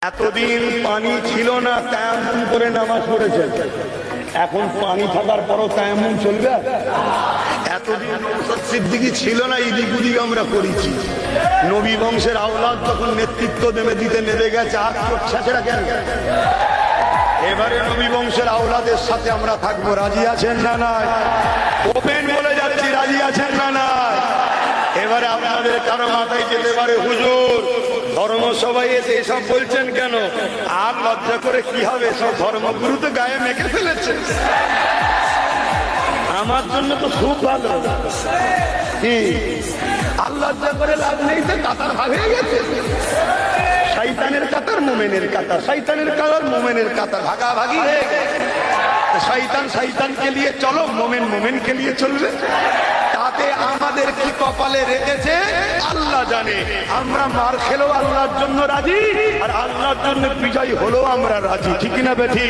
এতদিন পানি ছিল না, তায়াম্মুম করে নামাজ পড়েছেন। এখন পানি থাকার পরও তায়াম্মুম চলবে? এতদিন নওশাদ সিদ্দিকী ছিল না, ইদিক উদিক আমরা করেছি। নবী বংশের আওলাদ যখন নেতৃত্ব দিতে নেমে গেছে, আর চোখ ছাড়া কেন? এবারে নবী বংশের আওলাদের সাথে আমরা থাকবো, রাজি আছেন না নাই? ওপেন বলে যাচ্ছি, রাজি আছেন না নাই? এবারে আপনাদের কারো মাথায় যেতে পারে, হুজুর ধর্মসভায় এসে এসব বলছেন কেন? আর লজ্জা করে কি হবে? সব ধর্মগুরু তো গায়ে মেখে ফেলেছে। আমার জন্য তো খুব ভালো। কি আর লজ্জা করে লাভ নেই, তো কাতার ভাগ হয়ে গেছে। শয়তানের কাতার, মোমেনের কাতার, শয়তানের কাতার, মোমেনের কাতার ভাগাভাগি হয়ে গেছে। শয়তান শয়তানকে নিয়ে চলো, মোমেন মোমেনকে নিয়ে চলবে। তাতে আমাদের কি কপালে রেখেছে আল্লাহ জানে। আমরা মার খেলেও আল্লাহর জন্য রাজি, আর আল্লাহর জন্য বিজয় হলেও আমরা রাজি। ঠিক না বেঠি?